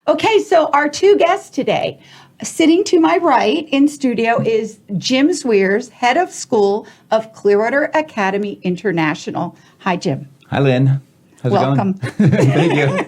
Okay, so our two guests today, sitting to my right in studio is Jim Zweers, head of school of Clearwater Academy International. Hi, Jim. Hi, Lynn. How's Welcome. it going? Thank you.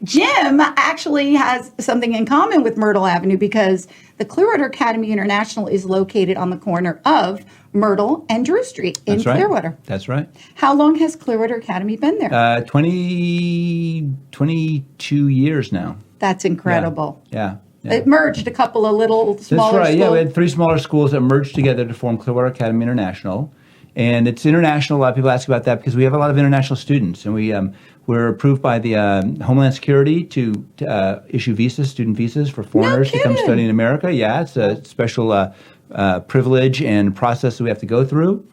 Jim actually has something in common with Myrtle Avenue because the Clearwater Academy International is located on the corner of Myrtle and Drew Street in That's right. Clearwater. That's right. How long has Clearwater Academy been there? 22 years now. That's incredible. Yeah. It merged a couple of little smaller That's right. schools. Yeah, we had three smaller schools that merged together to form Clearwater Academy International. And it's international. A lot of people ask about that because we have a lot of international students. And we're approved by the Homeland Security to issue visas, student visas for foreigners to come study in America. Yeah, it's a special privilege and process that we have to go through.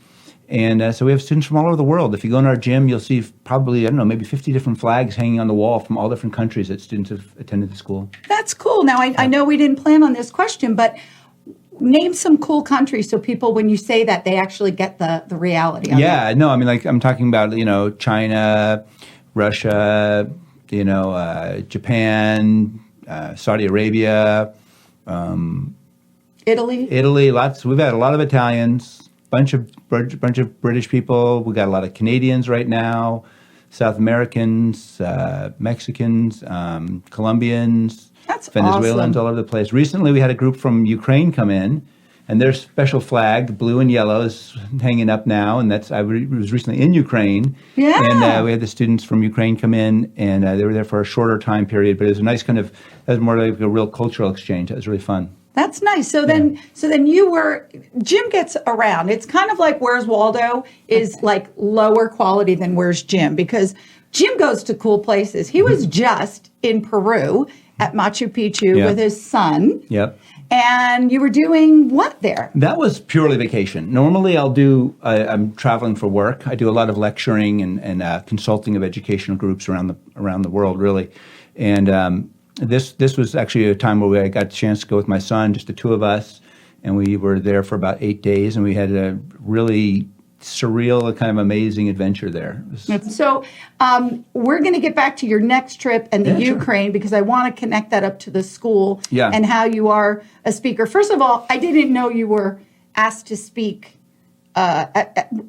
And so we have students from all over the world. If you go in our gym, you'll see probably, I don't know, maybe 50 different flags hanging on the wall from all different countries that students have attended the school. That's cool. Now, I know we didn't plan on this question, but name some cool countries so people, when you say that, they actually get the reality of it. Yeah, no, I mean, like I'm talking about, China, Russia, Japan, Saudi Arabia, Italy. lots. We've had a lot of Italians. Bunch of British people. We got a lot of Canadians right now, South Americans, Mexicans, Colombians, That's Venezuelans, awesome. all over the place. Recently, we had a group from Ukraine come in, and their special flag, blue and yellow, is hanging up now. And I was recently in Ukraine, Yeah. and we had the students from Ukraine come in, and they were there for a shorter time period. But it was a nice it was more like a real cultural exchange. It was really fun. That's nice. So then Jim gets around. It's kind of like Where's Waldo is like lower quality than Where's Jim, because Jim goes to cool places. He was just in Peru at Machu Picchu with his son. Yep. And you were doing what there? That was purely vacation. Normally, I'm traveling for work. I do a lot of lecturing and consulting of educational groups around the world, really. And this was actually a time where I got a chance to go with my son, just the two of us, and we were there for about 8 days, and we had a really surreal, kind of amazing adventure there. So we're going to get back to your next trip and the Ukraine, because I want to connect that up to the school and how you are a speaker. First of all, I didn't know you were asked to speak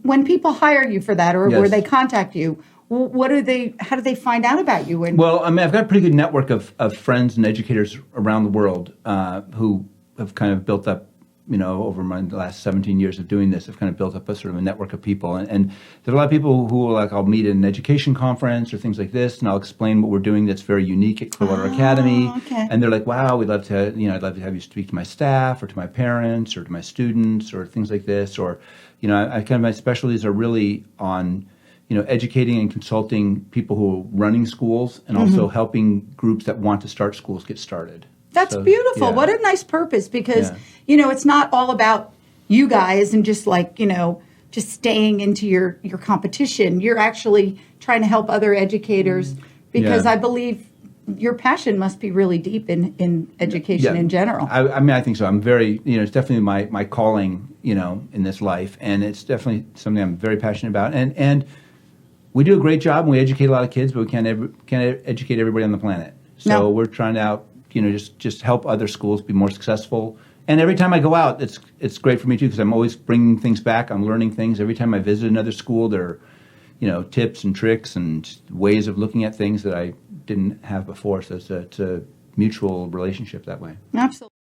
when people hire you for that, or where they contact you. How do they find out about you? Well, I mean, I've got a pretty good network of friends and educators around the world who have kind of built up, over the last 17 years of doing this, I've kind of built up a sort of a network of people. And there are a lot of people who I'll meet at an education conference or things like this, and I'll explain what we're doing that's very unique at Clearwater Academy. Okay. And they're like, wow, I'd love to have you speak to my staff or to my parents or to my students or things like this. Or, my specialties are really on educating and consulting people who are running schools, and also helping groups that want to start schools get started. That's beautiful. Yeah. What a nice purpose, because, it's not all about you guys and just just staying into your competition. You're actually trying to help other educators, because I believe your passion must be really deep in education in general. I think so. I'm very, it's definitely my calling, in this life, and it's definitely something I'm very passionate about. And we do a great job, and we educate a lot of kids, but we can't educate everybody on the planet. So we're trying to just help other schools be more successful. And every time I go out, it's great for me too, because I'm always bringing things back. I'm learning things every time I visit another school. There are tips and tricks and ways of looking at things that I didn't have before. So it's a mutual relationship that way. Absolutely.